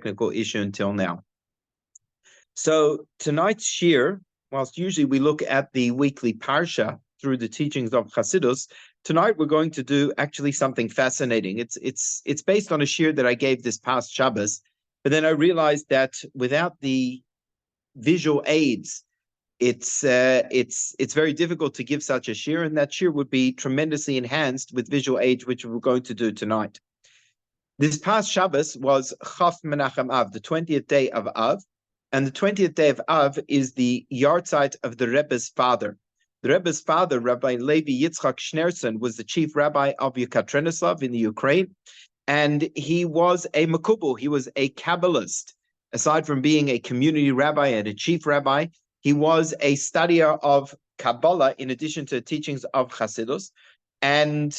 technical issue until now. So tonight's shir, whilst usually we look at the weekly parsha through the teachings of Chassidus, tonight we're going to do actually something fascinating. It's based on a shir that I gave this past Shabbos, but then I realized that without the visual aids, it's very difficult to give such a shir, and that shir would be tremendously enhanced with visual aids, which we're going to do tonight. This past Shabbos was Chaf Menachem Av, the 20th day of Av, and the 20th day of Av is the Yartzeit of the Rebbe's father. The Rebbe's father, Rabbi Levi Yitzchok Schneerson, was the chief rabbi of Yekaterinoslav in the Ukraine, and he was a Makubal, he was a Kabbalist. Aside from being a community rabbi and a chief rabbi, he was a studier of Kabbalah in addition to the teachings of Chassidus, and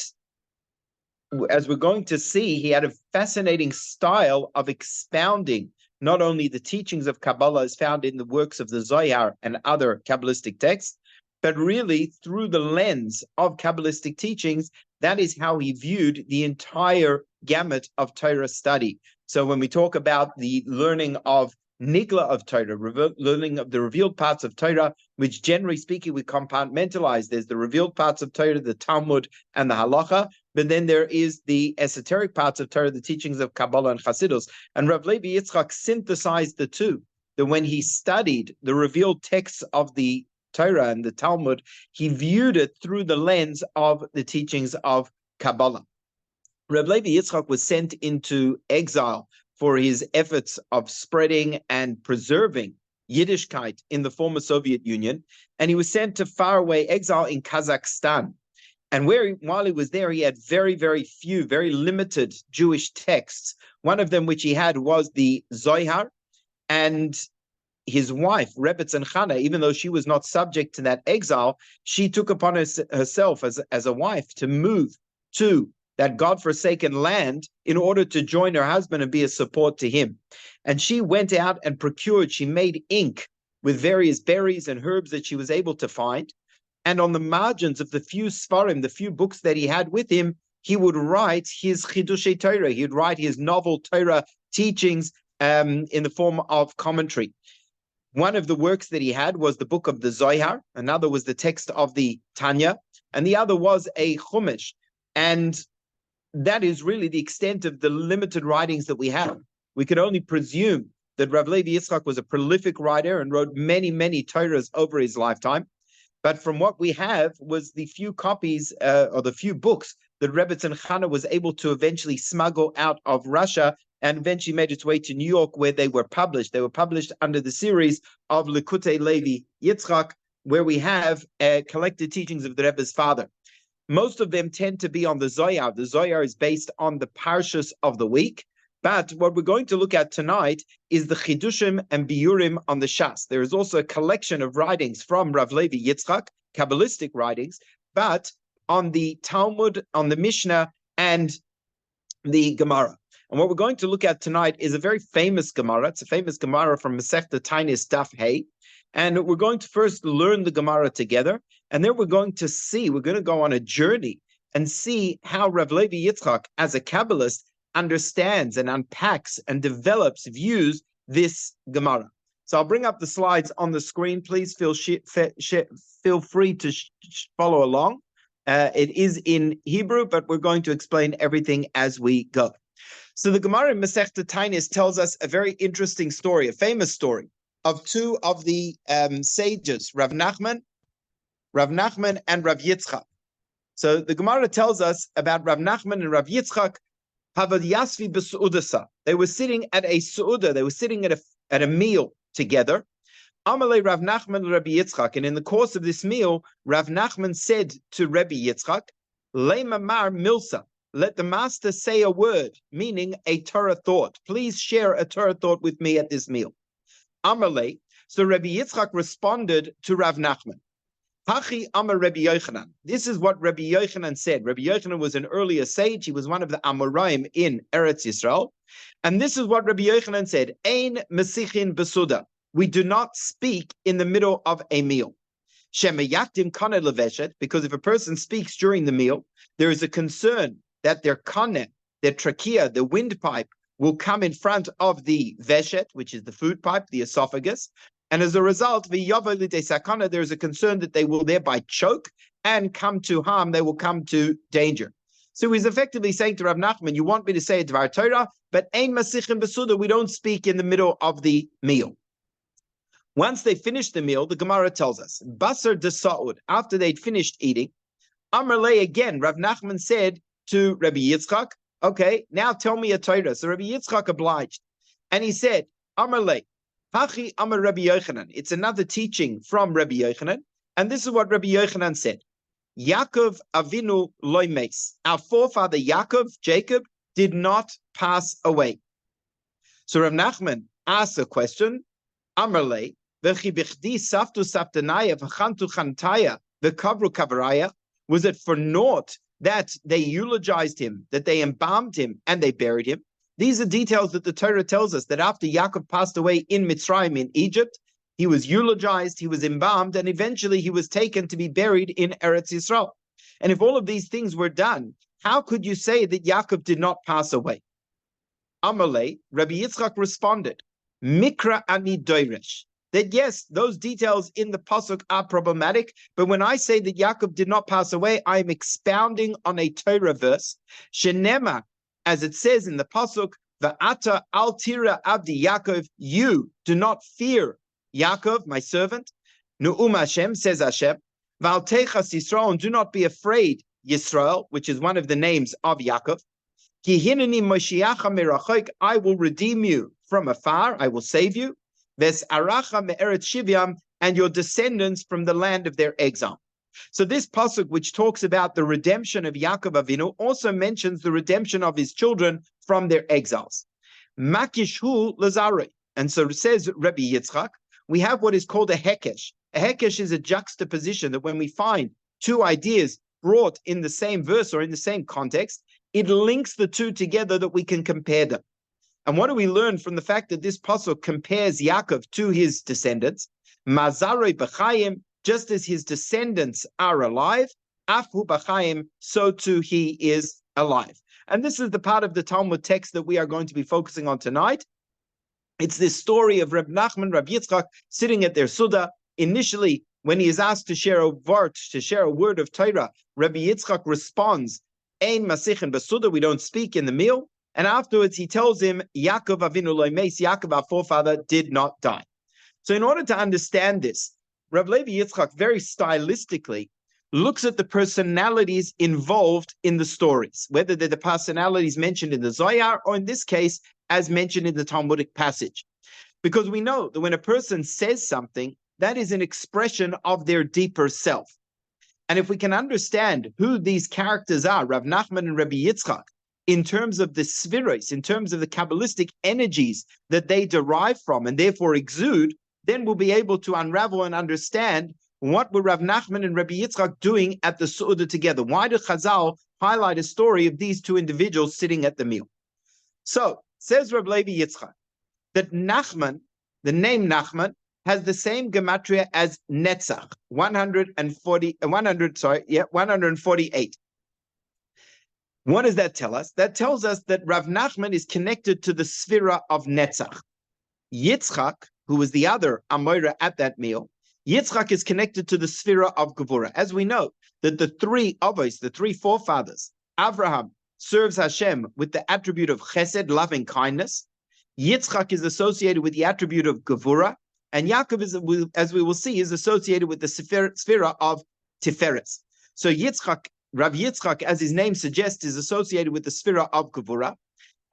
as we're going to see, he had a fascinating style of expounding not only the teachings of Kabbalah as found in the works of the Zohar and other Kabbalistic texts, but really through the lens of Kabbalistic teachings. That is how he viewed the entire gamut of Torah study. So when we talk about the learning of Nigla of Torah, learning of the revealed parts of Torah, which generally speaking we compartmentalize. There's the revealed parts of Torah, the Talmud and the Halacha, but then there is the esoteric parts of Torah, the teachings of Kabbalah and Chassidus. And Rabbi Levi Yitzchok synthesized the two, that when he studied the revealed texts of the Torah and the Talmud, he viewed it through the lens of the teachings of Kabbalah. Rabbi Levi Yitzchok was sent into exile for his efforts of spreading and preserving Yiddishkeit in the former Soviet Union, and he was sent to faraway exile in Kazakhstan. And while he was there, he had very, very few, very limited Jewish texts. One of them which he had was the Zohar, and his wife, Rebbe Chana, even though she was not subject to that exile, she took upon herself as a wife to move to that God-forsaken land in order to join her husband and be a support to him. And she went out and she made ink with various berries and herbs that she was able to find. And on the margins of the few Sfarim, the few books that he had with him, he would write his Chidushei Torah. He would write his novel Torah teachings in the form of commentary. One of the works that he had was the book of the Zohar. Another was the text of the Tanya. And the other was a Chumash. And that is really the extent of the limited writings that we have. We could only presume that Rabbi Levi Yitzchok was a prolific writer and wrote many, many Torahs over his lifetime. But from what we have was the few copies or the few books that Rebbe Chana was able to eventually smuggle out of Russia and eventually made its way to New York, where they were published. They were published under the series of Likutei Levi Yitzchok, where we have collected teachings of the Rebbe's father. Most of them tend to be on the Zohar. The Zohar is based on the Parshas of the week. But what we're going to look at tonight is the Chidushim and Biurim on the Shas. There is also a collection of writings from Rav Levi Yitzchok, Kabbalistic writings, but on the Talmud, on the Mishnah, and the Gemara. And what we're going to look at tonight is a very famous Gemara. It's a famous Gemara from Masechta Tainis Daf Hey. And we're going to first learn the Gemara together, and then we're going to go on a journey and see how Rav Levi Yitzchok, as a Kabbalist, understands and unpacks and develops, views this Gemara. So I'll bring up the slides on the screen. Please feel free to follow along. It is in Hebrew, but we're going to explain everything as we go. So the Gemara in Masechta Tainis tells us a very interesting story, a famous story, of two of the sages, Rav Nachman and Rav Yitzchak. So the Gemara tells us about Rav Nachman and Rav Yitzchak. They were sitting at a su'uda, they were sitting at a meal together. Amalei Rav Nachman Rabbi Yitzchak, and in the course of this meal, Rav Nachman said to Rabbi Yitzchak, Leimamar milsa, let the master say a word, meaning a Torah thought. Please share a Torah thought with me at this meal. Amalei, so Rabbi Yitzchak responded to Rav Nachman. Hachi Amar Rabbi Yochanan. This is what Rabbi Yochanan said. Rabbi Yochanan was an earlier sage. He was one of the Amoraim in Eretz Yisrael. And this is what Rabbi Yochanan said. Ein mesichin besuda. We do not speak in the middle of a meal. Shemeyaktim kane leveshet. Because if a person speaks during the meal, there is a concern that their kane, their trachea, the windpipe, will come in front of the veshet, which is the food pipe, the esophagus. And as a result, there is a concern that they will thereby choke and come to harm. They will come to danger. So he's effectively saying to Rav Nachman, you want me to say a Dvar Torah, but Ein Masichin Besuda, we don't speak in the middle of the meal. Once they finished the meal, the Gemara tells us, Basar de Sa'ud, after they'd finished eating, Amar Le again, Rav Nachman said to Rabbi Yitzchok, okay, now tell me a Torah. So Rabbi Yitzchok obliged. And he said, Amar Le, Hachi Amar Rabbi Yochanan. It's another teaching from Rabbi Yochanan. And this is what Rabbi Yochanan said. Yaakov Avinu loy meis. Our forefather Yaakov, Jacob, did not pass away. So Rav Nachman asked a question. Amar Le, V'chi bichdi saftu saftanaya v'chantu chantaya v'kavru kavaraya. Was it for naught that they eulogized him, that they embalmed him, and they buried him? These are details that the Torah tells us, that after Yaakov passed away in Mitzrayim, in Egypt, he was eulogized, he was embalmed, and eventually he was taken to be buried in Eretz Yisrael. And if all of these things were done, how could you say that Yaakov did not pass away? Amalei, Rabbi Yitzchok responded, Mikra ani doiresh, that yes, those details in the pasuk are problematic, but when I say that Yaakov did not pass away, I am expounding on a Torah verse, Shenema, as it says in the pasuk, Va'ata al tira avdi Yaakov, you do not fear Yaakov, my servant. Nu'um Hashem, says Hashem, Va'al techas Yisrael, and do not be afraid, Yisrael, which is one of the names of Yaakov. Ki hineni moshiacha merachok, I will redeem you from afar, I will save you. Ves aracha me'eretz shivyam, and your descendants from the land of their exile. So this pasuk, which talks about the redemption of Yaakov Avinu, also mentions the redemption of his children from their exiles. Makishu lazari, and so it says Rabbi Yitzchak, we have what is called a hekesh. A hekesh is a juxtaposition, that when we find two ideas brought in the same verse or in the same context, it links the two together that we can compare them. And what do we learn from the fact that this pasuk compares Yaakov to his descendants? Mazare b'chayim, just as his descendants are alive, afhu b'chayim, so too he is alive. And this is the part of the Talmud text that we are going to be focusing on tonight. It's this story of Reb Nachman, Rabbi Yitzchok, sitting at their Suda. Initially, when he is asked to share a word of Torah, Rabbi Yitzchok responds, Ein masichin b'Suda, we don't speak in the meal. And afterwards, he tells him, Yaakov Avinu loy meis, Yaakov, our forefather, did not die. So in order to understand this, Rabbi Levi Yitzchok very stylistically looks at the personalities involved in the stories, whether they're the personalities mentioned in the Zohar or in this case, as mentioned in the Talmudic passage. Because we know that when a person says something, that is an expression of their deeper self. And if we can understand who these characters are, Rav Nachman and Rabbi Yitzchok, in terms of the spheros, in terms of the Kabbalistic energies that they derive from and therefore exude, then we'll be able to unravel and understand what were Rav Nachman and Rabbi Yitzchok doing at the Su'udah together. Why did Chazal highlight a story of these two individuals sitting at the meal? So, says Rabbi Levi Yitzchok, that Nachman, the name Nachman, has the same gematria as Netzach, 148. What does that tell us? That tells us that Rav Nachman is connected to the Sphira of Netzach. Yitzchak, who was the other Amoira at that meal, Yitzchak is connected to the Sphira of Gevura. As we know, that the three Avos, the three forefathers, Abraham serves Hashem with the attribute of Chesed, loving kindness. Yitzchak is associated with the attribute of Gevura, and Yaakov, is, as we will see, is associated with the Sphira of Tiferes. So Yitzchak, Rav Yitzchak, as his name suggests, is associated with the Sphira of Gevura,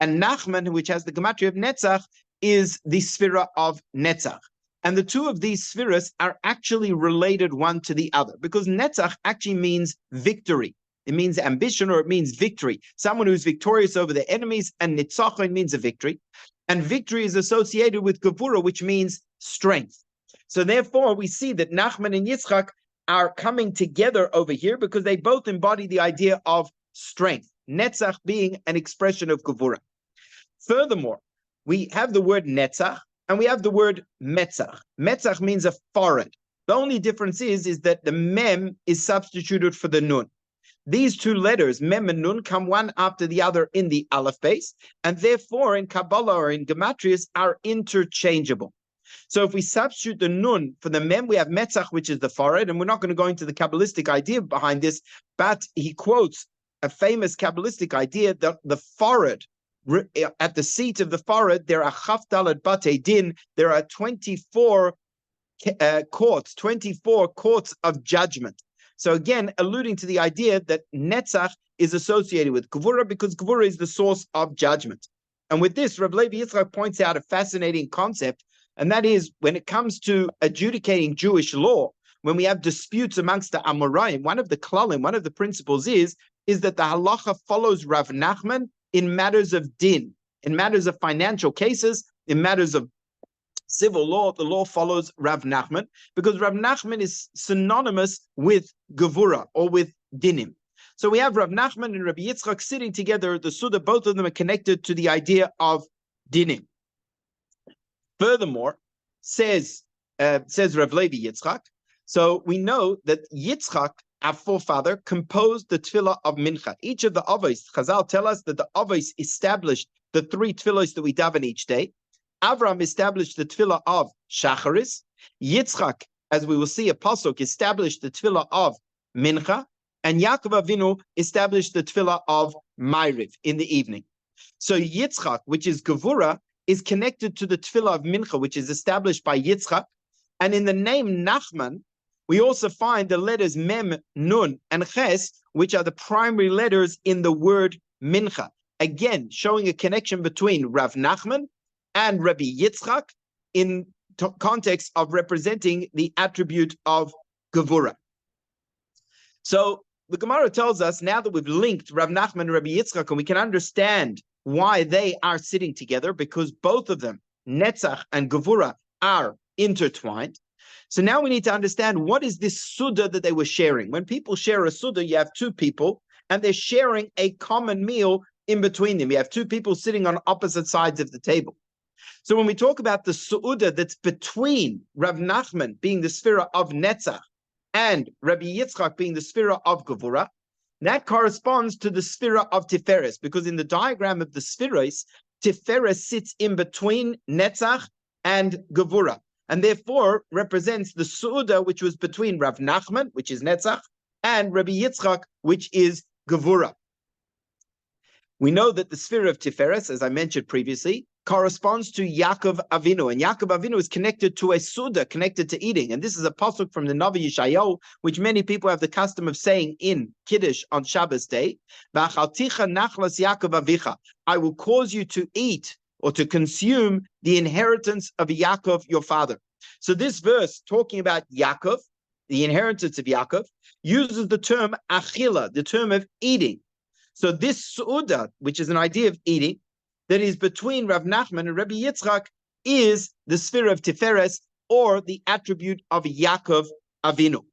and Nachman, which has the gematria of Netzach, is the Sphira of Netzach. And the two of these spheres are actually related one to the other, because Netzach actually means victory. It means ambition, or it means victory. Someone who's victorious over their enemies, and Nitzachon means a victory. And victory is associated with Gevura, which means strength. So therefore, we see that Nachman and Yitzchak are coming together over here because they both embody the idea of strength, Netzach being an expression of Gevura. Furthermore, we have the word Netzach and we have the word Metzach. Metzach means a forehead. The only difference is that the Mem is substituted for the Nun. These two letters, Mem and Nun, come one after the other in the Aleph base, and therefore in Kabbalah or in Gematrias are interchangeable. So if we substitute the Nun for the Mem, we have Metzach, which is the forehead, and we're not going to go into the Kabbalistic idea behind this, but he quotes a famous Kabbalistic idea that the forehead, at the seat of the forehead, there are Chavdalad Bate Din, there are 24 courts, 24 courts of judgment. So again, alluding to the idea that Netzach is associated with Gevura because Gevura is the source of judgment. And with this, Rabbi Levi Yitzchok points out a fascinating concept, and that is when it comes to adjudicating Jewish law, when we have disputes amongst the Amoraim, one of the klalim, one of the principles is that the halacha follows Rav Nachman in matters of din, in matters of financial cases, in matters of civil law, the law follows Rav Nachman, because Rav Nachman is synonymous with Gevura or with dinim. So we have Rav Nachman and Rabbi Yitzchok sitting together at the Suda. Both of them are connected to the idea of dinim. Furthermore, says Rav Levi Yitzchok, so we know that Yitzchak, our forefather, composed the tefillah of Mincha. Each of the avos, Chazal tell us that the avos established the three tefillahs that we daven each day. Avram established the tefillah of Shacharis. Yitzchak, as we will see a pasuk, established the tefillah of Mincha. And Yaakov Avinu established the tefillah of Ma'ariv in the evening. So Yitzchak, which is Gevura, is connected to the tefillah of Mincha, which is established by Yitzchak. And in the name Nachman, we also find the letters Mem, Nun, and Ches, which are the primary letters in the word Mincha. Again, showing a connection between Rav Nachman and Rabbi Yitzchak in context of representing the attribute of Gevura. So the Gemara tells us, now that we've linked Rav Nachman and Rabbi Yitzchak, and we can understand why they are sitting together, because both of them, Netzach and Gevura, are intertwined. So now we need to understand what is this Suda that they were sharing. When people share a Suda, you have two people, and they're sharing a common meal in between them. You have two people sitting on opposite sides of the table. So when we talk about the Su'uda that's between Rav Nachman being the Sphira of Netzach and Rabbi Yitzchak being the Sphira of Gevura, that corresponds to the Sphira of Tiferes, because in the diagram of the Sphiros, Tiferes sits in between Netzach and Gevura, and therefore represents the Su'uda which was between Rav Nachman, which is Netzach, and Rabbi Yitzchak, which is Gevura. We know that the Sphira of Tiferes, as I mentioned previously, corresponds to Yaakov Avinu, and Yaakov Avinu is connected to a Suda, connected to eating. And this is a pasuk from the Navi Yeshayahu, which many people have the custom of saying in Kiddush on Shabbos day. V'achalticha nachlas Yaakov Avicha. I will cause you to eat or to consume the inheritance of Yaakov, your father. So this verse, talking about Yaakov, the inheritance of Yaakov, uses the term achila, the term of eating. So this Su'uda, which is an idea of eating, that is between Rav Nachman and Rabbi Yitzchak, is the Sphira of Tiferes, or the attribute of Yaakov Avinu.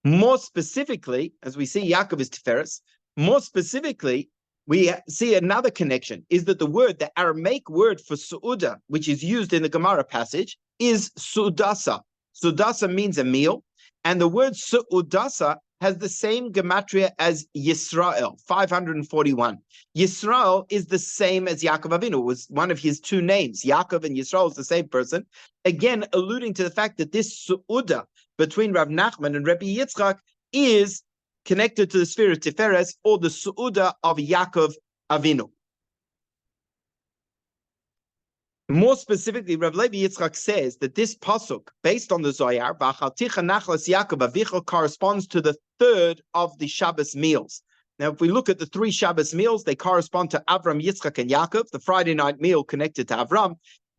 More specifically, as we see Yaakov is Tiferes, more specifically, we see another connection, is that the Aramaic word for Su'uda, which is used in the Gemara passage, is Su'udasa. Su'udasa means a meal, and the word Su'udasa has the same gematria as Yisrael, 541. Yisrael is the same as Yaakov Avinu. It was one of his two names. Yaakov and Yisrael is the same person. Again, alluding to the fact that this Su'uda between Rav Nachman and Rebbe Yitzchak is connected to the Sphira of Tiferes, or the Su'uda of Yaakov Avinu. More specifically, Rabbi Levi Yitzchok says that this pasuk, based on the Zohar, V'achalticha nachlas Yaakov Avicha, corresponds to the third of the Shabbos meals. Now, if we look at the three Shabbos meals, they correspond to Avram, Yitzchak, and Yaakov. The Friday night meal connected to Avram,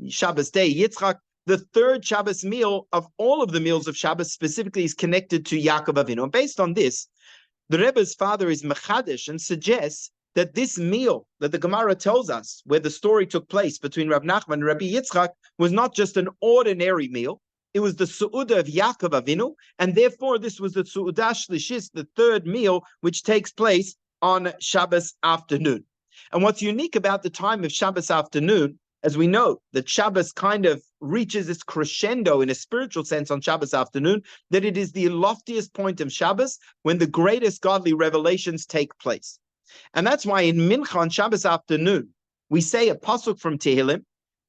Shabbos day, Yitzchak. The third Shabbos meal of all of the meals of Shabbos specifically is connected to Yaakov Avinu. And based on this, the Rebbe's father is Mechadish and suggests that this meal that the Gemara tells us, where the story took place between Rav Nachman and Rabbi Yitzchak, was not just an ordinary meal. It was the Su'uda of Yaakov Avinu, and therefore this was the Su'uda Shlishis, the third meal, which takes place on Shabbos afternoon. And what's unique about the time of Shabbos afternoon, as we know that Shabbos kind of reaches its crescendo in a spiritual sense on Shabbos afternoon, that it is the loftiest point of Shabbos when the greatest godly revelations take place. And that's why in Mincha on Shabbos afternoon, we say a pasuk from Tehillim,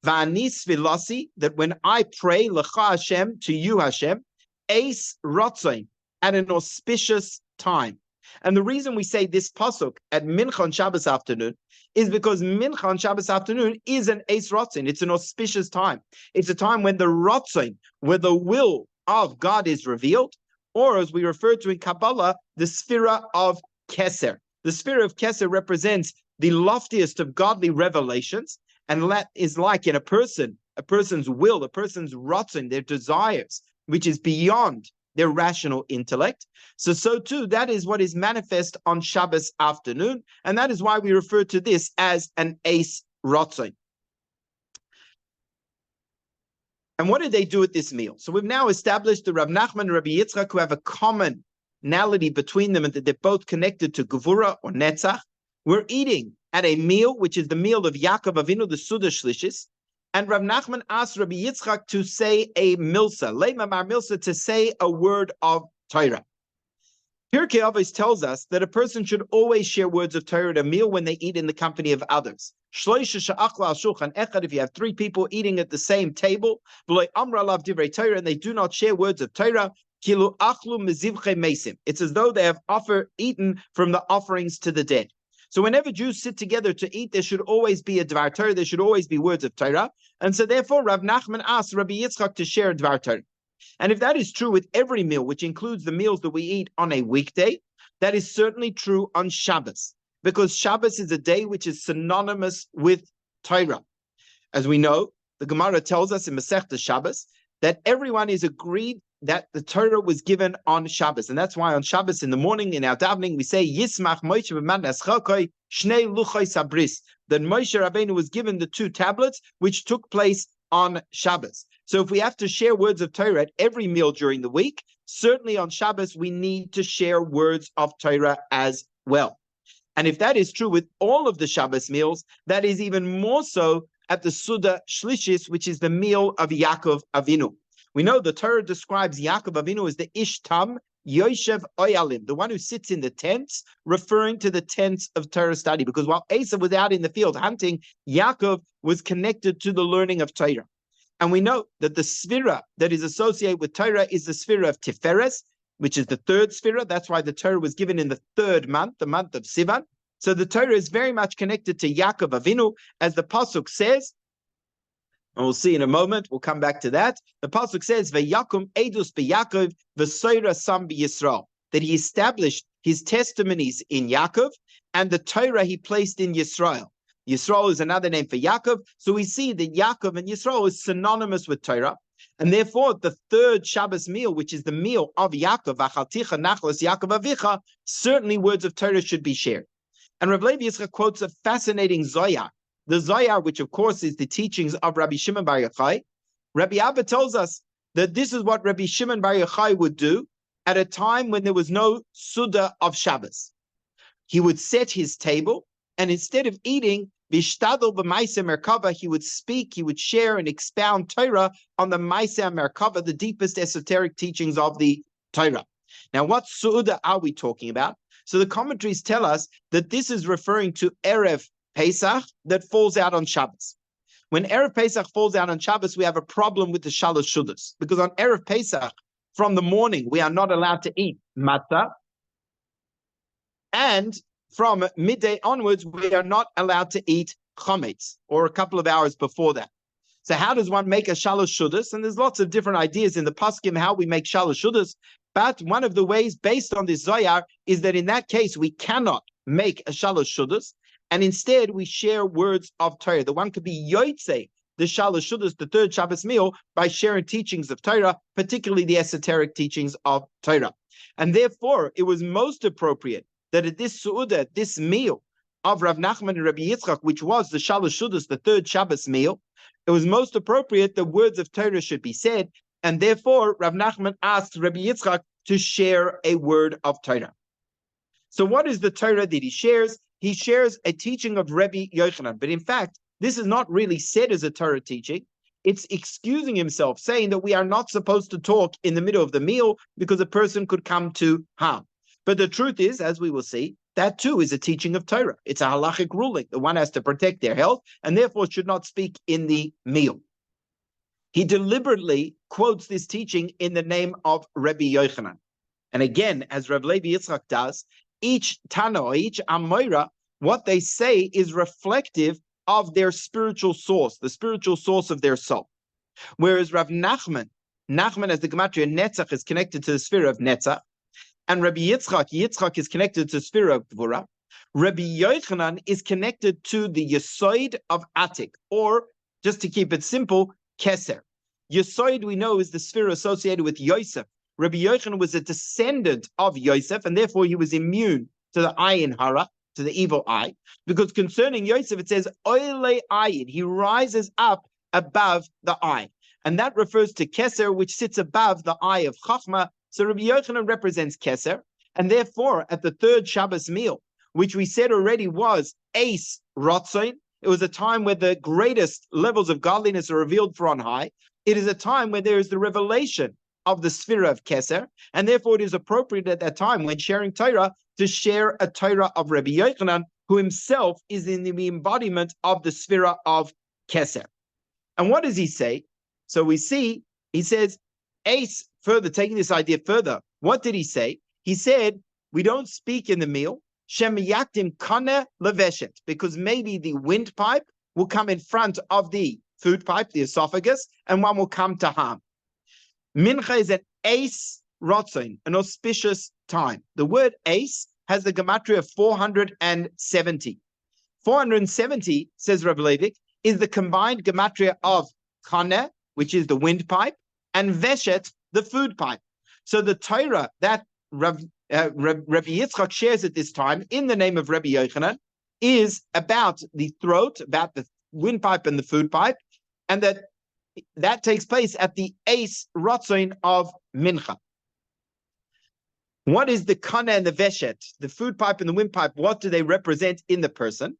Va'ani svilasi, that when I pray, L'cha Hashem, to you Hashem, Eis Rotzain, at an auspicious time. And the reason we say this pasuk at Mincha on Shabbos afternoon is because Mincha on Shabbos afternoon is an Eis Rotzain. It's an auspicious time. It's a time when the Rotzain, where the will of God is revealed, or as we refer to in Kabbalah, the Sphira of Keser. The Sphira of Keser represents the loftiest of godly revelations, and that is like in a person's will, a person's Rotzain, their desires, which is beyond their rational intellect. So too, that is what is manifest on Shabbos afternoon, and that is why we refer to this as an Eis Rotzain. And what did they do at this meal? So we've now established the Rav Nachman and Rabbi Yitzchok, who have a commonality between them, and that they're both connected to Gevura or Netzach. We're eating at a meal, which is the meal of Yaakov Avinu, the Suda Shlishis. And Rav Nachman asked Rabbi Yitzchak to say a milsa, leimamar milsa, to say a word of Torah. Pirkei Avos tells us that a person should always share words of Torah at a meal when they eat in the company of others. If you have three people eating at the same table, and they do not share words of Torah, it's as though they have eaten from the offerings to the dead. So whenever Jews sit together to eat, there should always be a Dvar Torah, there should always be words of Torah. And so therefore, Rav Nachman asked Rabbi Yitzchok to share a Dvar Torah. And if that is true with every meal, which includes the meals that we eat on a weekday, that is certainly true on Shabbos, because Shabbos is a day which is synonymous with Torah. As we know, the Gemara tells us in Masechta Shabbos that everyone is agreed that the Torah was given on Shabbos. And that's why on Shabbos in the morning, in our davening, we say, Yismach Moshe b'man eschokoi shnei luchoi sabris, that Moshe Rabbeinu was given the two tablets, which took place on Shabbos. So if we have to share words of Torah at every meal during the week, certainly on Shabbos, we need to share words of Torah as well. And if that is true with all of the Shabbos meals, that is even more so at the Suda Shlishis, which is the meal of Yaakov Avinu. We know the Torah describes Yaakov Avinu as the Ishtam Yoshev Oyalim, the one who sits in the tents, referring to the tents of Torah study. Because while Esau was out in the field hunting, Yaakov was connected to the learning of Torah. And we know that the Sphira that is associated with Torah is the Sphira of Tiferes, which is the third Sphira. That's why the Torah was given in the third month, the month of Sivan. So the Torah is very much connected to Yaakov Avinu, as the Pasuk says, and we'll see in a moment, we'll come back to that. The Pasuk says, Ve'yakum edus beYaakov v'soira sam b'Yisrael, that he established his testimonies in Yaakov, and the Torah he placed in Yisrael. Yisrael is another name for Yaakov, so we see that Yaakov and Yisrael is synonymous with Torah, and therefore the third Shabbos meal, which is the meal of Yaakov, V'achalticha nachlas Yaakov avicha, certainly words of Torah should be shared. And Rabbi Levi Yitzchok quotes a fascinating Zohar, the Zohar, which of course is the teachings of Rabbi Shimon Bar Yochai. Rabbi Abba tells us that this is what Rabbi Shimon Bar Yochai would do at a time when there was no Suda of Shabbos. He would set his table, and instead of eating, Vishtadol b'Maaseh Merkava, he would speak, he would share and expound Torah on the Maaseh Merkava, the deepest esoteric teachings of the Torah. Now, what Suda are we talking about? So the commentaries tell us that this is referring to Erev Pesach that falls out on Shabbos. When Erev Pesach falls out on Shabbos, we have a problem with the Shalosh Shudas, because on Erev Pesach, from the morning, we are not allowed to eat matzah, and from midday onwards, we are not allowed to eat chametz, or a couple of hours before that. So how does one make a Shalosh Shudas? And there's lots of different ideas in the Paskim how we make Shalosh Shudas, but one of the ways based on this Zohar is that in that case, we cannot make a Shalosh Shudas, and instead we share words of Torah. The one could be Yartzeit, the Shalosh Shudas, the third Shabbos meal, by sharing teachings of Torah, particularly the esoteric teachings of Torah. And therefore, it was most appropriate that at this Su'udah, this meal of Rav Nachman and Rabbi Yitzchok, which was the Shalosh Shudas, the third Shabbos meal, it was most appropriate that words of Torah should be said, and therefore Rav Nachman asked Rabbi Yitzchok to share a word of Torah. So what is the Torah that he shares? He shares a teaching of Rebbe Yochanan, but in fact, this is not really said as a Torah teaching. it's excusing himself, saying that we are not supposed to talk in the middle of the meal because a person could come to harm. But the truth is, as we will see, that too is a teaching of Torah. It's a halachic ruling. The one has to protect their health and therefore should not speak in the meal. He deliberately quotes this teaching in the name of Rabbi Yochanan. And again, as Rabbi Levi Yitzchok does, each Tana or each Amoira, what they say is reflective of their spiritual source, the spiritual source of their soul. Whereas Rav Nachman as the Gematria Netzach is connected to the sphere of Netzach, and Rabbi Yitzchok is connected to the sphere of Gvura. Rabbi Yochanan is connected to the Yesoid of Atik, or just to keep it simple, Keser. Yesoid, we know, is the sphere associated with Yosef. Rabbi Yochanan was a descendant of Yosef, and therefore he was immune to the ayin hara, to the evil eye, because concerning Yosef, it says, Oile ayin, he rises up above the eye. And that refers to Keser, which sits above the eye of Chachma. So Rabbi Yochanan represents Keser, and therefore at the third Shabbos meal, which we said already was Eis Rotzoin, it was a time where the greatest levels of godliness are revealed from on high. It is a time where there is the revelation of the sphere of Keser, and therefore it is appropriate at that time when sharing Torah to share a Torah of Rabbi Yochanan, who himself is in the embodiment of the sphere of Keser. And what does he say? So we see, he says, Ace, further, taking this idea further, what did he say? He said, we don't speak in the meal, Shem yaktim kana leveshet, because maybe the windpipe will come in front of the food pipe, the esophagus, and one will come to harm. Mincha is an ace rotzon, an auspicious time. The word ace has the gematria of 470. 470, says Rebbe Levi, is the combined gematria of kana, which is the windpipe, and veshet, the food pipe. So the Torah that Rabbi Yitzchok shares at this time in the name of Rabbi Yochanan is about the throat, about the windpipe and the food pipe, and that takes place at the Eis Rotzoin of Mincha. What is the kana and the veshet, the food pipe and the windpipe? What do they represent in the person?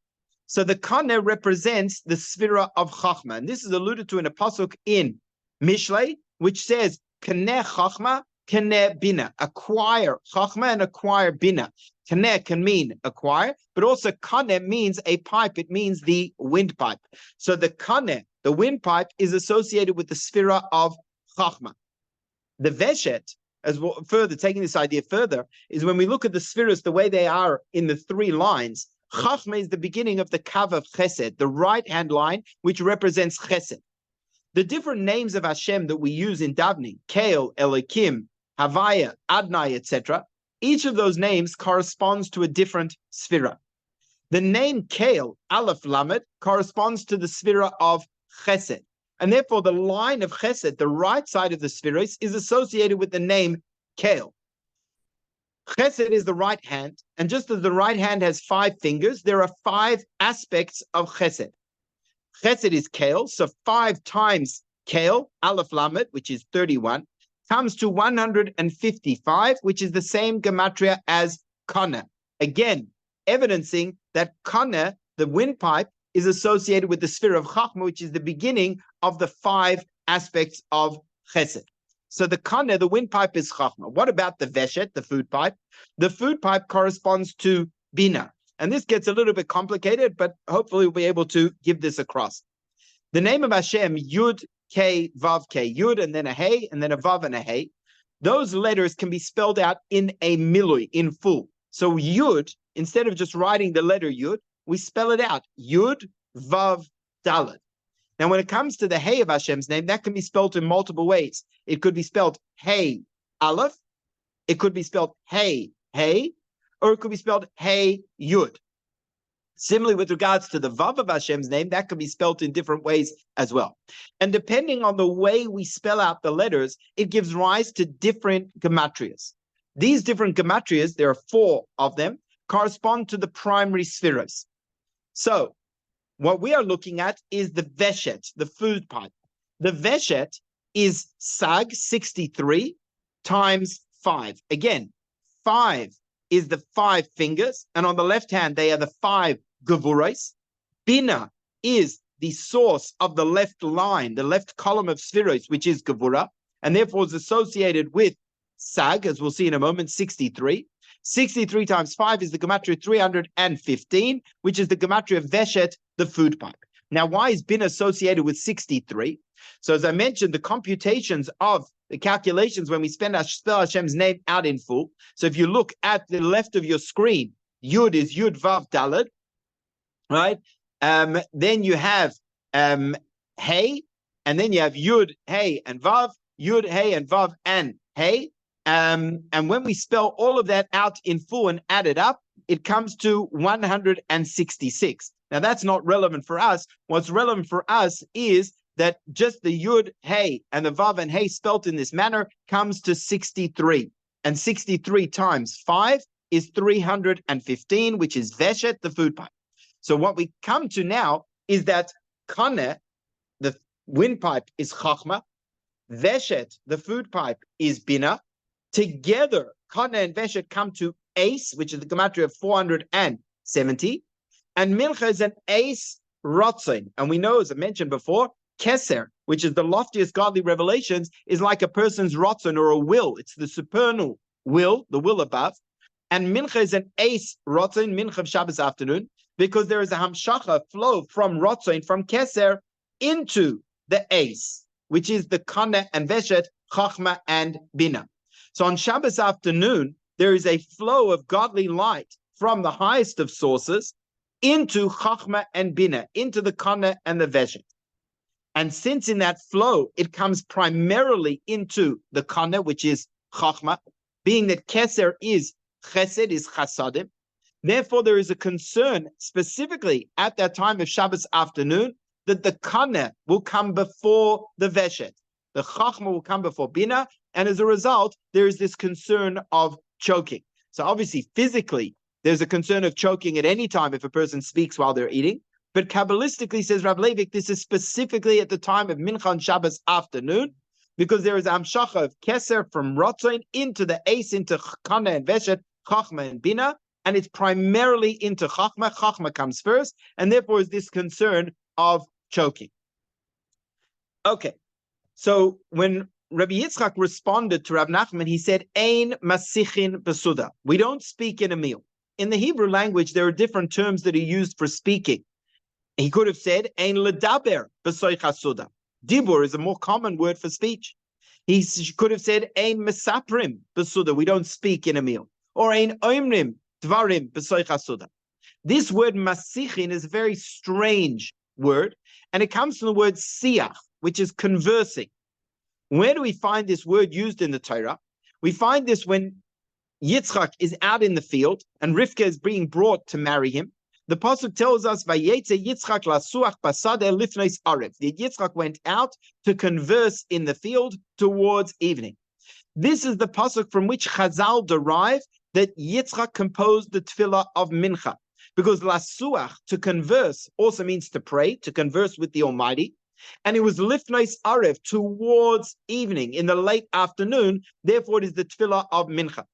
So the kana represents the sphera of Chachma, and this is alluded to in a pasuk in Mishlei, which says, Kaneh Chachma, Kaneh Bina, acquire Chachma and acquire Bina. Kaneh can mean acquire, but also Kaneh means a pipe, it means the windpipe. So the Kaneh, the windpipe, is associated with the sphera of Chachma. The Veshet, as well, further, taking this idea further, is when we look at the spheres the way they are in the three lines, Chachma is the beginning of the Kav of Chesed, the right-hand line, which represents Chesed. The different names of Hashem that we use in davening, Kael, Elokim, Havaya, Adnai, etc., each of those names corresponds to a different sphera. The name Kael, Aleph Lamed, corresponds to the sphera of Chesed. And therefore, the line of Chesed, the right side of the spheres, is associated with the name Kael. Chesed is the right hand, and just as the right hand has 5 fingers, there are 5 aspects of Chesed. Chesed is Kael, so 5 times Kael, Aleph Lamed, which is 31, comes to 155, which is the same gematria as Kana. Again, evidencing that Kana, the windpipe, is associated with the sphere of Chachma, which is the beginning of the 5 aspects of Chesed. So the Kana, the windpipe, is Chachma. What about the Veshet, the food pipe? The food pipe corresponds to Bina. And this gets a little bit complicated, but hopefully we'll be able to give this across. The name of Hashem, Yud, K, Vav, K, Yud, and then a Hey, and then a Vav and a Hey. Those letters can be spelled out in a milui, in full. So Yud, instead of just writing the letter Yud, we spell it out, Yud, Vav, Dalet. Now, when it comes to the Hey of Hashem's name, that can be spelled in multiple ways. It could be spelled Hey, Aleph. It could be spelled Hey, Hey, or it could be spelled Hey, Yud. Similarly, with regards to the Vav of Hashem's name, that could be spelled in different ways as well. And depending on the way we spell out the letters, it gives rise to different gematrias. These different gematrias, there are 4 of them, correspond to the primary spheres. So, what we are looking at is the Veshet, the food pipe. The Veshet is Sag 63 times 5. Again, 5 is the 5 fingers, and on the left hand, they are the 5 Gevuros. Bina is the source of the left line, the left column of Sfiros, which is Gevura, and therefore is associated with Sag, as we'll see in a moment, 63. 63 times 5 is the gematria 315, which is the gematria of Veshet, the food pipe. Now, why is Bin associated with 63? So as I mentioned, the computations of the calculations when we spell Hashem's name out in full. So if you look at the left of your screen, Yud is Yud Vav Daled, right? Then you have Hey, and then you have Yud, Hey, and Vav, Yud, Hey, and Vav, and Hey. And when we spell all of that out in full and add it up, it comes to 166. Now, that's not relevant for us. What's relevant for us is that just the Yud, Hey, and the Vav and Hey spelt in this manner comes to 63. And 63 times 5 is 315, which is Veshet, the food pipe. So what we come to now is that Kaneh, the windpipe, is Chachma. Veshet, the food pipe, is Bina. Together, Kaneh and Veshet come to Ace, which is the gematria of 470. And Mincha is an Ace Rotzin. And we know, as I mentioned before, Keser, which is the loftiest godly revelations, is like a person's Rotzin or a will. It's the supernal will, the will above. And Mincha is an Ace Rotzin, Mincha of Shabbos afternoon, because there is a Hamshacha flow from Rotzin, from Keser, into the Ace, which is the Kaneh and Veshet, Chachma and Bina. So on Shabbos afternoon, there is a flow of godly light from the highest of sources into Chachma and Bina, into the Kaneh and the Veshet. And since in that flow, it comes primarily into the Kaneh, which is Chachma, being that Keser is Chesed, is Chasadim. Therefore, there is a concern specifically at that time of Shabbos afternoon that the Kaneh will come before the Veshet. The Chachma will come before Bina, and as a result, there is this concern of choking. So obviously, physically, there's a concern of choking at any time if a person speaks while they're eating. But Kabbalistically, says Rabbi Levi, this is specifically at the time of Mincha on Shabbos afternoon, because there is Amshacha of Keser from Rotzon into the Ace, into Kaneh and Veshet, Chachma and Bina, and it's primarily into Chachma. Chachma comes first, and therefore is this concern of choking. Okay, so when Rabbi Yitzchok responded to Rav Nachman, he said, Ein masichin besuda. We don't speak in a meal. In the Hebrew language, there are different terms that are used for speaking. He could have said, Ein ledaber b'soicha suda. Dibur is a more common word for speech. He could have said, Ein mesaprim besuda. We don't speak in a meal. Or Ein oimrim dvarim b'soicha suda. This word masichin is a very strange word, and it comes from the word siach, which is conversing. Where do we find this word used in the Torah? We find this when Yitzchak is out in the field and Rivka is being brought to marry him. The pasuk tells us, "Vayetze Yitzchak lasuach basadeh lifnei arev." The Yitzchak went out to converse in the field towards evening. This is the pasuk from which Chazal derive that Yitzchak composed the tefillah of Mincha, because lasuach, to converse, also means to pray, to converse with the Almighty. And it was lifnei arev, towards evening, in the late afternoon. Therefore, it is the tefillah of Mincha.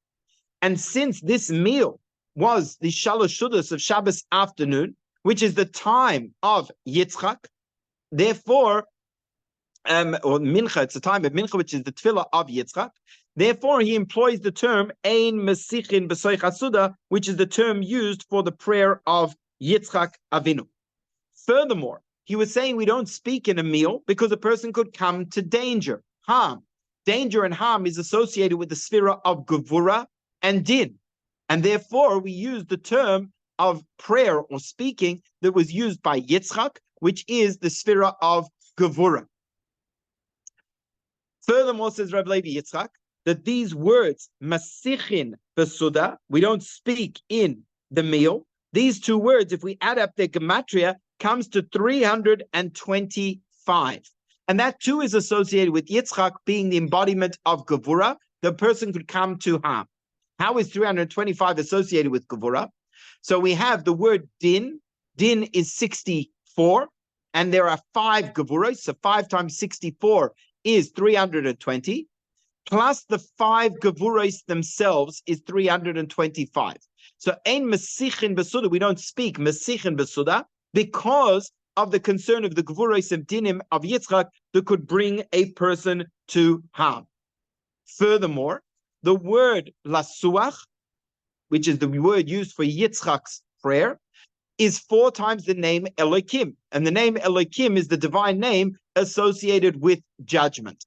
And since this meal was the Shalosh Shudas of Shabbos afternoon, which is the time of Yitzchak, therefore, or Mincha, it's the time of Mincha, which is the tefillah of Yitzchak. Therefore, he employs the term Ein Mesichin B'Soich Suda, which is the term used for the prayer of Yitzchak Avinu. Furthermore, he was saying we don't speak in a meal because a person could come to danger, harm. Danger and harm is associated with the sphera of Gevura and Din. And therefore, we use the term of prayer or speaking that was used by Yitzchak, which is the sphera of Gevura. Furthermore, says Rabbi Levi Yitzchok, that these words, Masichin Besuda, we don't speak in the meal. These two words, if we add up their gematria, comes to 325. And that too is associated with Yitzchak being the embodiment of Gevura. The person could come to harm. How is 325 associated with Gevura? So we have the word din. Din is 64, and there are 5 Gevuras. So 5 times 64 is 320, plus the 5 Gevuras themselves is 325. So ein Mesichin Besuda, we don't speak Mesichin Besuda, because of the concern of the Gevuros of Dinim of Yitzchak that could bring a person to harm. Furthermore, the word lasuach, which is the word used for Yitzchak's prayer, is 4 times the name Elohim. And the name Elohim is the divine name associated with judgment.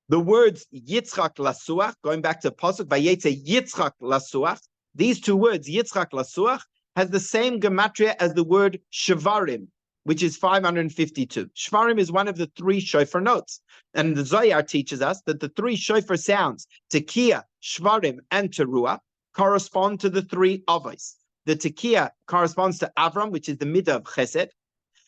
The words Yitzchak lasuach, going back to Pasuk, Vayetze Yitzchak lasuach, these 2 words, Yitzchak lasuach, has the same gematria as the word Shvarim, which is 552. Shvarim is one of the 3 shofar notes. And the Zohar teaches us that the 3 shofar sounds, Tekiah, Shvarim, and Teruah, correspond to the 3 avos. The Tekiah corresponds to Avram, which is the midah of Chesed.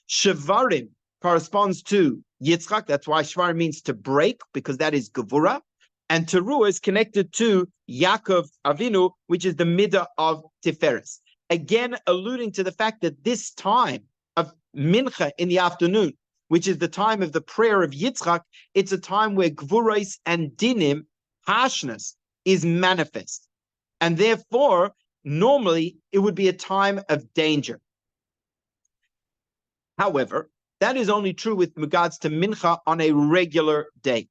Shvarim corresponds to Yitzchak. That's why Shvarim means to break, because that is Gevurah. And Teruah is connected to Yaakov Avinu, which is the midah of Tiferes. Again, alluding to the fact that this time of Mincha in the afternoon, which is the time of the prayer of Yitzchak, it's a time where Gvuros and Dinim, harshness, is manifest. And therefore, normally, it would be a time of danger. However, that is only true with regards to Mincha on a regular day.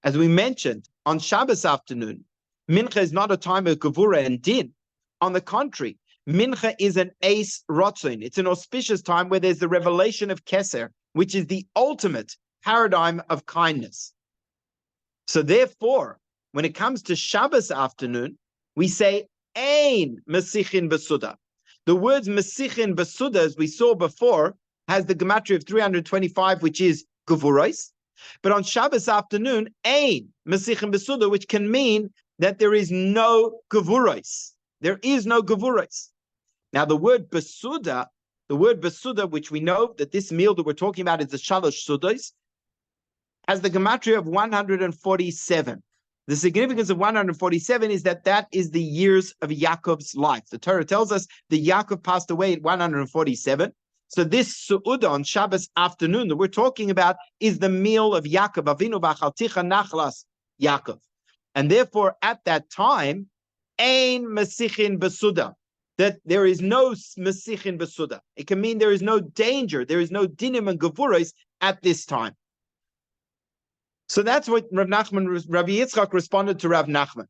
As we mentioned, on Shabbos afternoon, Mincha is not a time of Gevurah and Din. On the contrary, Mincha is an Eis Rotzon. It's an auspicious time where there's the revelation of Keser, which is the ultimate paradigm of kindness. So therefore, when it comes to Shabbos afternoon, we say, Ein Mesichin Besuda. The words Mesichin Besuda, as we saw before, has the gematria of 325, which is Gevuros. But on Shabbos afternoon, Ein Mesichin Besuda, which can mean that there is no Gevuros. There is no Gevuros. Now, the word Besuda, which we know that this meal that we're talking about is the Shalosh Sudos, has the gematria of 147. The significance of 147 is that that is the years of Yaakov's life. The Torah tells us that Yaakov passed away at 147. So this Su'udah on Shabbos afternoon that we're talking about is the meal of Yaakov, Avinu v'achalticha nachlas Yaakov. And therefore, at that time, Ein Mesichin Besuda, that there is no Mesichin Besuda. It can mean there is no danger, there is no dinim and gevuros at this time. So that's what Rabbi Yitzchok responded to Rav Nachman.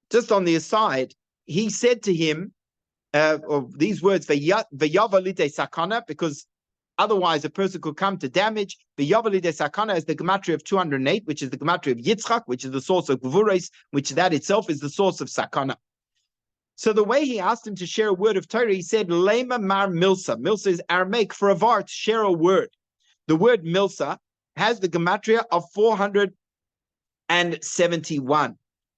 Just on the aside, he said to him, these words, V'yavalite sakana, because otherwise a person could come to damage. V'yavalite sakana is the gematria of 208, which is the gematria of Yitzchak, which is the source of gevuros, which that itself is the source of sakana. So the way he asked him to share a word of Torah, he said, Lema mar milsa. Milsa is Aramaic for a var, to share a word. The word milsa has the gematria of 471.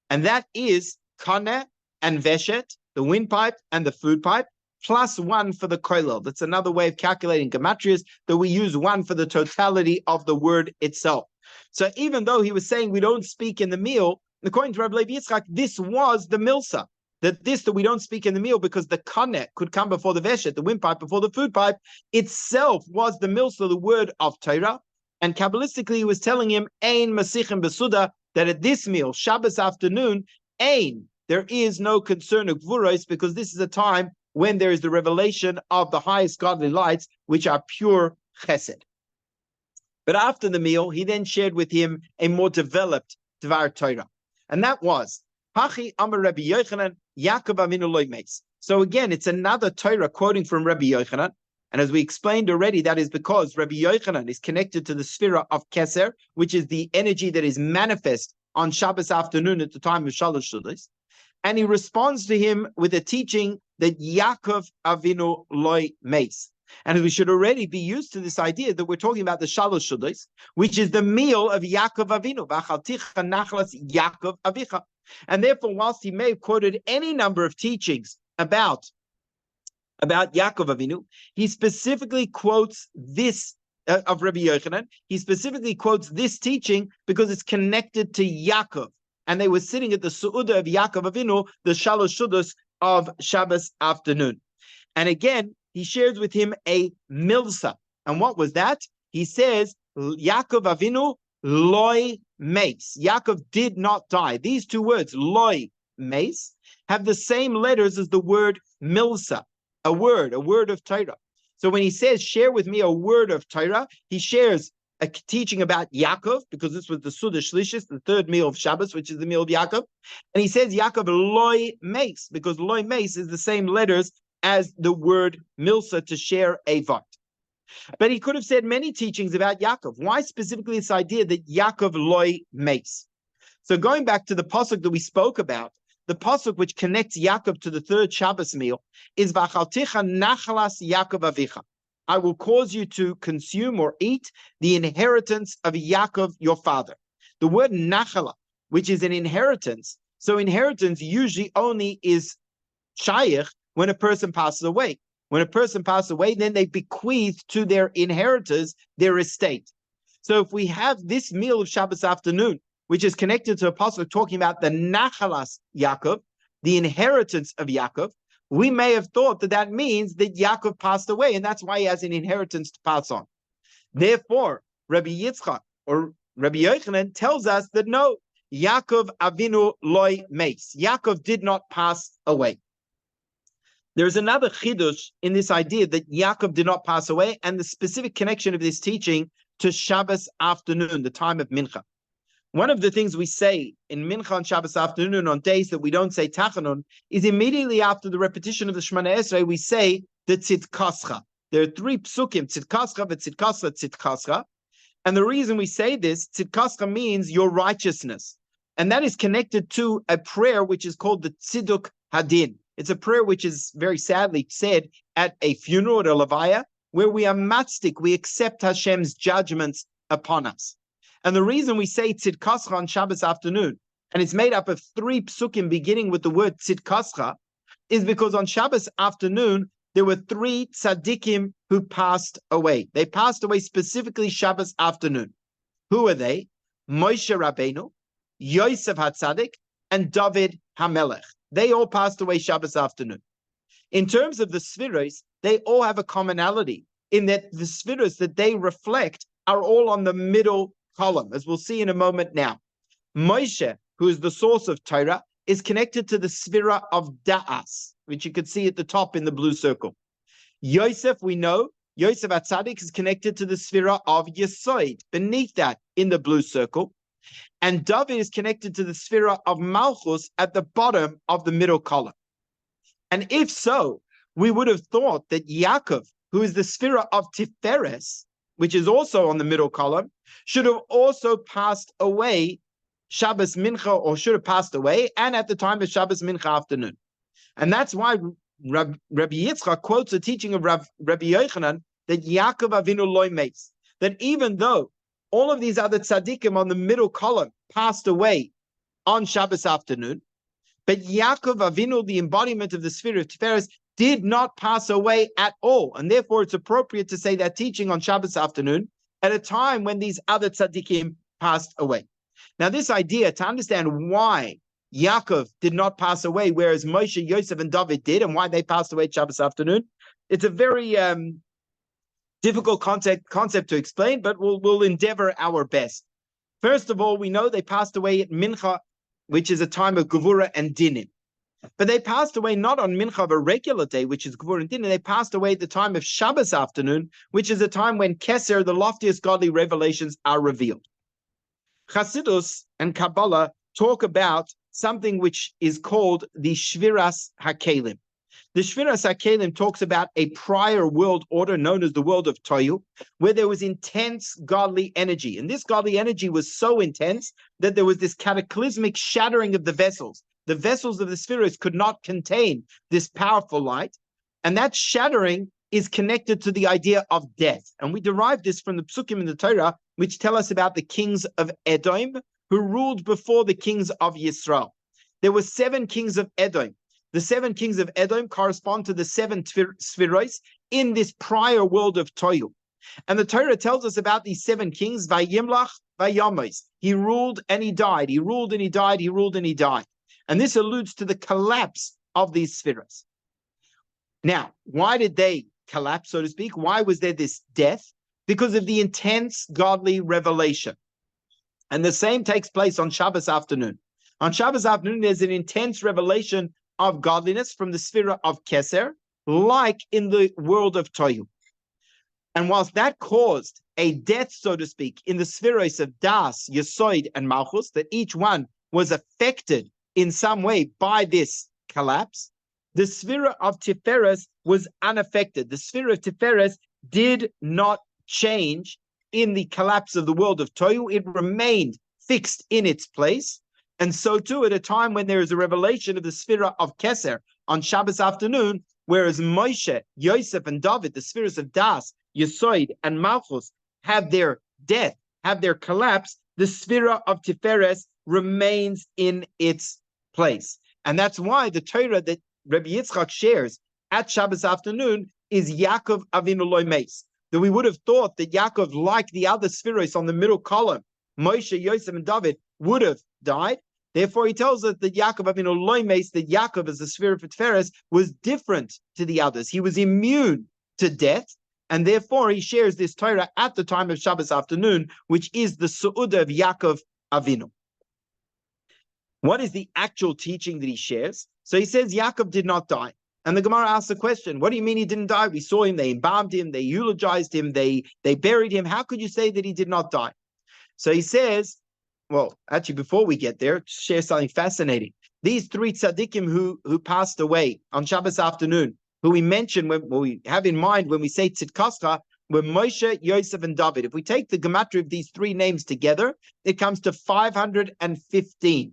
And that is Kana and Veshet, the windpipe and the food pipe, plus 1 for the koilel. That's another way of calculating gematrias, that we use 1 for the totality of the word itself. So even though he was saying we don't speak in the meal, according to Rabbi Levi Yitzchok, this was the milsa. That we don't speak in the meal because the kane could come before the veshet, the windpipe before the food pipe, itself was the milsa, the word of Torah. And Kabbalistically, he was telling him, Ein Masichin Besuda, that at this meal, Shabbos afternoon, Ein, there is no concern of Gvuros, because this is a time when there is the revelation of the highest godly lights, which are pure chesed. But after the meal, he then shared with him a more developed Dvar Torah. And that was, Hachi Amar Rabbi Yochanan, Yaakov Avinu Lo Meis. So again, it's another Torah quoting from Rabbi Yochanan. And as we explained already, that is because Rabbi Yochanan is connected to the sphere of Keser, which is the energy that is manifest on Shabbos afternoon at the time of Shalosh Sudos. And he responds to him with a teaching that Yaakov Avinu Lo Meis. And we should already be used to this idea that we're talking about the Shalosh Sudos, which is the meal of Yaakov Avinu, V'achalticha nachlas Yaakov Avicha. And therefore, whilst he may have quoted any number of teachings about Yaakov Avinu, he specifically quotes this of Rabbi Yochanan. He specifically quotes this teaching because it's connected to Yaakov. And they were sitting at the Su'udah of Yaakov Avinu, the Shalosh Sudos of Shabbos afternoon. And again, he shares with him a milsa. And what was that? He says, Yaakov Avinu Loi Meis. Yaakov did not die. These two words, Loi Meis, have the same letters as the word milsa, a word of Torah. So when he says, share with me a word of Torah, he shares a teaching about Yaakov, because this was the Suda Shlishis, the third meal of Shabbos, which is the meal of Yaakov. And he says Yaakov loy meis, because loy meis is the same letters as the word milsa, to share a vot. But he could have said many teachings about Yaakov. Why specifically this idea that Yaakov loy meis? So going back to the pasuk that we spoke about, the pasuk which connects Yaakov to the third Shabbos meal is V'achalticha nachalas Yaakov avicha. I will cause you to consume or eat the inheritance of Yaakov, your father. The word nachala, which is an inheritance. So inheritance usually only is shayach when a person passes away. When a person passes away, then they bequeath to their inheritors their estate. So if we have this meal of Shabbos afternoon, which is connected to a pasuk talking about the nachalas Yaakov, the inheritance of Yaakov, we may have thought that that means that Yaakov passed away, and that's why he has an inheritance to pass on. Therefore, Rabbi Yitzchok or Rabbi Yochanan tells us that no, Yaakov Avinu loy meis. Yaakov did not pass away. There's another chidush in this idea that Yaakov did not pass away, and the specific connection of this teaching to Shabbos afternoon, the time of Mincha. One of the things we say in Mincha on Shabbos afternoon on days that we don't say Tachanun is immediately after the repetition of the Shemana Esrei, we say the Tzidkascha. There are three psukim, Tzidkascha, V'Tzidkascha, Tzidkascha. And the reason we say this, Tzidkascha means your righteousness. And that is connected to a prayer which is called the Tziduk Hadin. It's a prayer which is very sadly said at a funeral, at a levaya, where we are matzdik, we accept Hashem's judgments upon us. And the reason we say Tzidkascha on Shabbos afternoon, and it's made up of three psukim beginning with the word Tzidkascha, is because on Shabbos afternoon, there were three tzaddikim who passed away. They passed away specifically Shabbos afternoon. Who are they? Moshe Rabbeinu, Yosef HaTzadik, and David HaMelech. They all passed away Shabbos afternoon. In terms of the Sfiros, they all have a commonality in that the Sfiros that they reflect are all on the middle column, as we'll see in a moment now. Moshe, who is the source of Torah, is connected to the Sfira of Da'as, which you could see at the top in the blue circle. Yosef, we know, Yosef HaTzadik is connected to the Sfira of Yesoid, beneath that in the blue circle. And David is connected to the Sfira of Malchus at the bottom of the middle column. And if so, we would have thought that Yaakov, who is the Sfira of Tiferes, which is also on the middle column, should have also passed away Shabbos Mincha, or should have passed away, and at the time of Shabbos Mincha afternoon. And that's why Rabbi Yitzchok quotes a teaching of Rabbi Yochanan that Yaakov Avinu loy meis, that even though all of these other tzaddikim on the middle column passed away on Shabbos afternoon, but Yaakov Avinu, the embodiment of the Sphere of Tiferes, did not pass away at all. And therefore, it's appropriate to say that teaching on Shabbos afternoon at a time when these other tzaddikim passed away. Now, this idea, to understand why Yaakov did not pass away, whereas Moshe, Yosef, and David did, and why they passed away Shabbos afternoon, it's a very difficult concept to explain, but we'll endeavor our best. First of all, we know they passed away at Mincha, which is a time of Gevura and Dinim. But they passed away not on Mincha of a regular day, which is Gevura and Dinim. They passed away at the time of Shabbos afternoon, which is a time when Keser, the loftiest godly revelations, are revealed. Chassidus and Kabbalah talk about something which is called the Shviras HaKelim. The Shviras HaKelim talks about a prior world order known as the world of Toyu, where there was intense godly energy. And this godly energy was so intense that there was this cataclysmic shattering of the vessels. The vessels of the Spheres could not contain this powerful light. And that shattering is connected to the idea of death. And we derive this from the Psukim in the Torah, which tell us about the kings of Edom, who ruled before the kings of Yisrael. There were 7 kings of Edom. The 7 kings of Edom correspond to the 7 Spheros in this prior world of Toyu. And the Torah tells us about these 7 kings, Vayimlach, Vayamos. He ruled and he died. He ruled and he died. He ruled and he died. And this alludes to the collapse of these Spheros. Now, why did they collapse, so to speak? Why was there this death? Because of the intense godly revelation. And the same takes place on Shabbos afternoon. On Shabbos afternoon, there's an intense revelation of godliness from the sphere of Keser, like in the world of Toyu. And whilst that caused a death, so to speak, in the spheres of Das, Yesod, and Malchus, that each one was affected in some way by this collapse, the sphere of Tiferes was unaffected. The sphere of Tiferes did not change in the collapse of the world of Tohu. It remained fixed in its place. And so too, at a time when there is a revelation of the sphere of Keser on Shabbos afternoon, whereas Moshe, Yosef, and David, the spheres of Das, Yesod, and Malchus, have their death, have their collapse, the sphere of Tiferes remains in its place. And that's why the Torah that Rabbi Yitzchok shares at Shabbos afternoon is Yaakov Avinu Lo Meis. That we would have thought that Yaakov, like the other spheres on the middle column, Moshe, Yosef, and David, would have died. Therefore, he tells us that Yaakov Avinu Lo Meis, that Yaakov as the sphere of Tiferes was different to the others. He was immune to death, and therefore he shares this Torah at the time of Shabbos afternoon, which is the Su'udah of Yaakov Avinu. What is the actual teaching that he shares? So he says Yaakov did not die. And the Gemara asks the question, what do you mean he didn't die? We saw him, they embalmed him, they eulogized him, they buried him. How could you say that he did not die? So he says, well, actually, before we get there, share something fascinating. These three tzaddikim who passed away on Shabbos afternoon, who we mention, when we have in mind when we say Tzidkascha, were Moshe, Yosef, and David. If we take the gematria of these three names together, it comes to 515.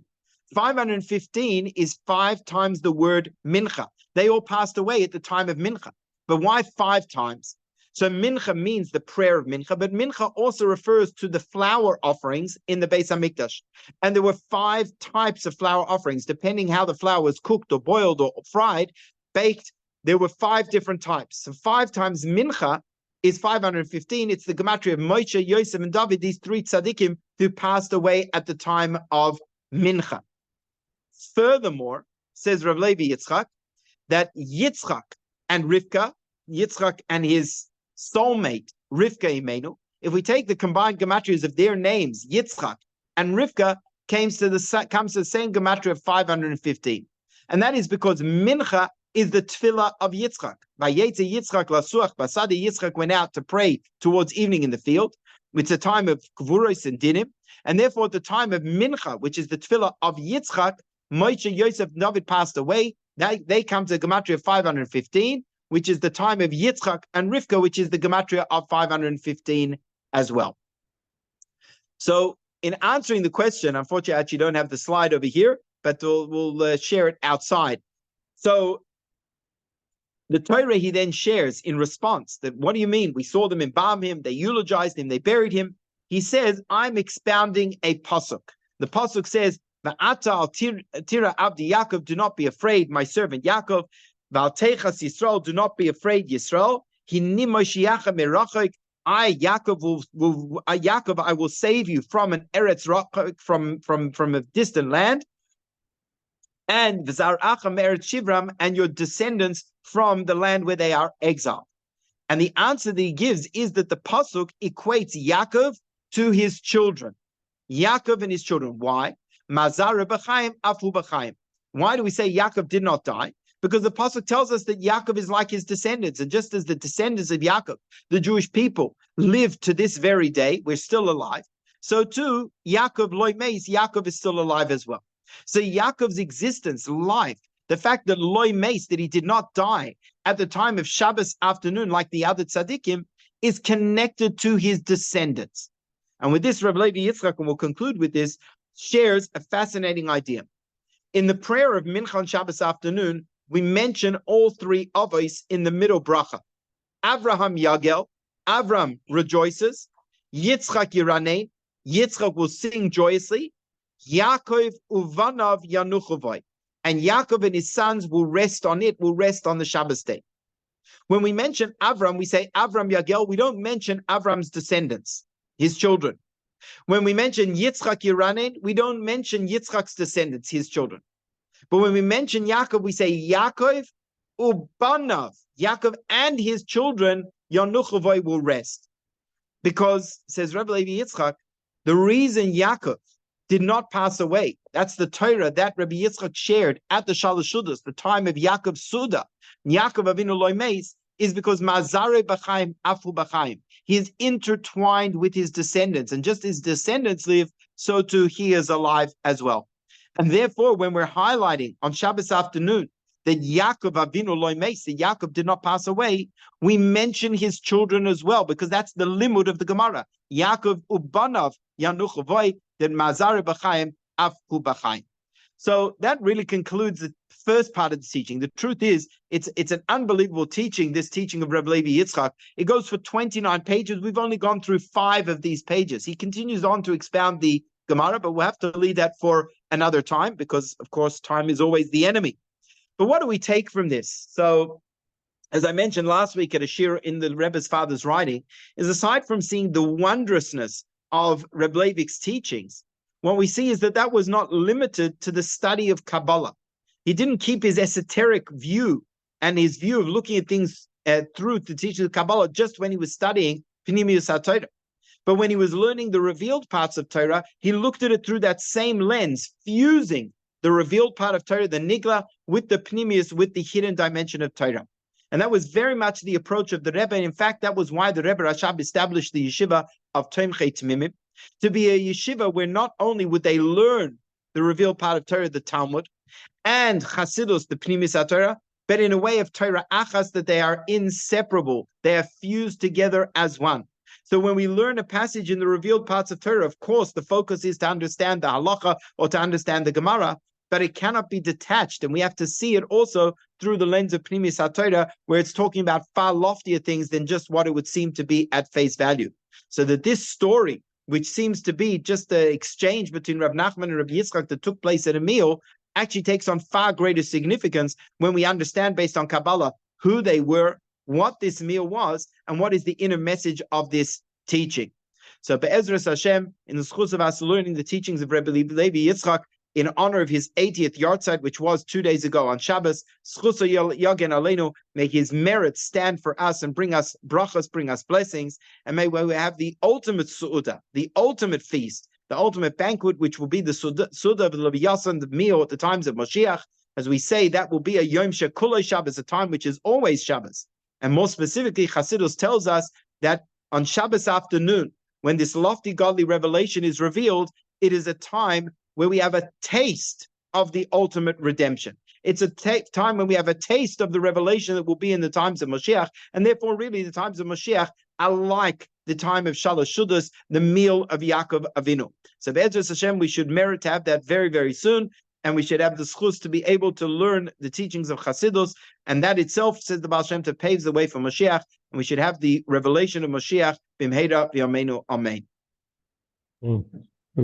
515 is 5 times the word mincha. They all passed away at the time of mincha. But why 5 times? So mincha means the prayer of mincha, but mincha also refers to the flour offerings in the Beis HaMikdash. And there were 5 types of flour offerings, depending how the flour was cooked or boiled or fried, baked. There were 5 different types. So 5 times mincha is 515. It's the gematria of Moshe, Yosef, and David, these 3 tzaddikim who passed away at the time of mincha. Furthermore, says Rabbi Levi Yitzchok, that Yitzchak and Rivka, Yitzchak and his soulmate, Rivka Imenu, if we take the combined gematrias of their names, Yitzchak and Rivka, comes to the same gematria of 515. And that is because mincha is the tefillah of Yitzchak. Vayetze Yitzchak lasuach, Basadi Yitzchak went out to pray towards evening in the field. It's a time of kvuros and dinim. And therefore, at the time of mincha, which is the tefillah of Yitzchak, Moshe, Yosef, and David passed away. They come to the gematria of 515, which is the time of Yitzchak and Rivka, which is the gematria of 515 as well. So, in answering the question, unfortunately, I actually don't have the slide over here, but we'll share it outside. So, the Torah he then shares in response that, what do you mean? We saw them embalm him, they eulogized him, they buried him. He says, I'm expounding a pasuk. The pasuk says, Va'ata al tira abdi Yaakov, do not be afraid, my servant Yaakov. Va'altechas Yisrael, do not be afraid, Yisrael. Hinni Moshiacha merachok, I Yaakov, I will save you from an eretz rachok, from a distant land. And v'zaracha me'eretz Shivram, and your descendants from the land where they are exiled. And the answer that he gives is that the pasuk equates Yaakov to his children. Yaakov and his children. Why? Mazar b'chaim, afu b'chaim. Why do we say Yaakov did not die? Because the pasuk tells us that Yaakov is like his descendants, and just as the descendants of Yaakov, the Jewish people, live to this very day, we're still alive. So too, Yaakov Lo Meis, Yaakov is still alive as well. So Yaakov's existence, life, the fact that Lo Meis, that he did not die at the time of Shabbos afternoon like the other tzaddikim, is connected to his descendants. And with this, Rabbi Levi Yitzchok, and we'll conclude with this, shares a fascinating idea. In the prayer of Mincha on Shabbos afternoon, we mention all 3 avos in the middle bracha. Avraham Yagel, Avram rejoices. Yitzchak Yiranein, Yitzchak will sing joyously. Yaakov Uvanav Yanuchavai, and Yaakov and his sons will rest on it, will rest on the Shabbos day. When we mention Avram, we say Avram Yagel, we don't mention Avram's descendants, his children. When we mention Yitzchak Yiranein, we don't mention Yitzchak's descendants, his children. But when we mention Yaakov, we say Yaakov Ubanav, Yaakov and his children, Yanuchavoi will rest. Because, says Rebbe Levi Yitzchok, the reason Yaakov did not pass away, that's the Torah that Rabbi Yitzchok shared at the Shalosh Sudas, the time of Yaakov's Suda, Yaakov Avinu Lo Meis, is because Mazare B'chaim Afu B'chaim. He is intertwined with his descendants, and just as descendants live, so too he is alive as well. And therefore, when we're highlighting on Shabbos afternoon that Yaakov Avinu loy meis, that Yaakov did not pass away, we mention his children as well, because that's the limud of the Gemara. Yaakov ubanav yanuchu voy, that Mazare B'chaim Afu B'chaim. So that really concludes the first part of the teaching. The truth is, it's an unbelievable teaching, this teaching of Rabbi Levi Yitzchok. It goes for 29 pages. We've only gone through 5 of these pages. He continues on to expound the Gemara, but we'll have to leave that for another time because, of course, time is always the enemy. But what do we take from this? So, as I mentioned last week at a shir in the Rebbe's father's writing, is aside from seeing the wondrousness of Rebbe Levi's teachings, what we see is that was not limited to the study of Kabbalah. He didn't keep his esoteric view and his view of looking at things through the teaching of Kabbalah just when he was studying Pnimius HaTorah. But when he was learning the revealed parts of Torah, he looked at it through that same lens, fusing the revealed part of Torah, the Nigla, with the Pnimius, with the hidden dimension of Torah. And that was very much the approach of the Rebbe. And in fact, that was why the Rebbe Rashab established the yeshiva of Tomchei Tmimim, to be a yeshiva where not only would they learn the revealed part of Torah, the Talmud, and Chassidus, the Pnimis HaTorah, but in a way of Torah Achas, that they are inseparable. They are fused together as one. So when we learn a passage in the revealed parts of Torah, of course, the focus is to understand the halacha or to understand the Gemara, but it cannot be detached, and we have to see it also through the lens of Pnimis HaTorah, where it's talking about far loftier things than just what it would seem to be at face value. So that this story, which seems to be just the exchange between Rav Nachman and Rabbi Yitzchok that took place at a meal, actually takes on far greater significance when we understand based on Kabbalah who they were, what this meal was, and what is the inner message of this teaching. So Be'ezras Hashem, in the schus of us learning the teachings of Rebbe Levi Yitzchok in honor of his 80th Yartzeit, which was 2 days ago on Shabbos, schus yagen aleinu, may his merits stand for us and bring us brachas, bring us blessings, and may we have the ultimate su'udah, the ultimate feast, the ultimate banquet, which will be the su'udah of the Leviyasan, the meal at the times of Mashiach. As we say, that will be a Yom Shekulei Shabbos, a time which is always Shabbos. And more specifically, Chassidus tells us that on Shabbos afternoon, when this lofty godly revelation is revealed, it is a time where we have a taste of the ultimate redemption. It's a time when we have a taste of the revelation that will be in the times of Mashiach, and therefore really the times of Mashiach are like the time of Shalosh Shudas, the meal of Yaakov Avinu. So Be'ezus Hashem, we should merit to have that very, very soon, and we should have the schus to be able to learn the teachings of Chassidus, and that itself, says the Baal Shem Tov, paves the way for Mashiach, and we should have the revelation of Mashiach, Bimheira V'Yameinu Amen.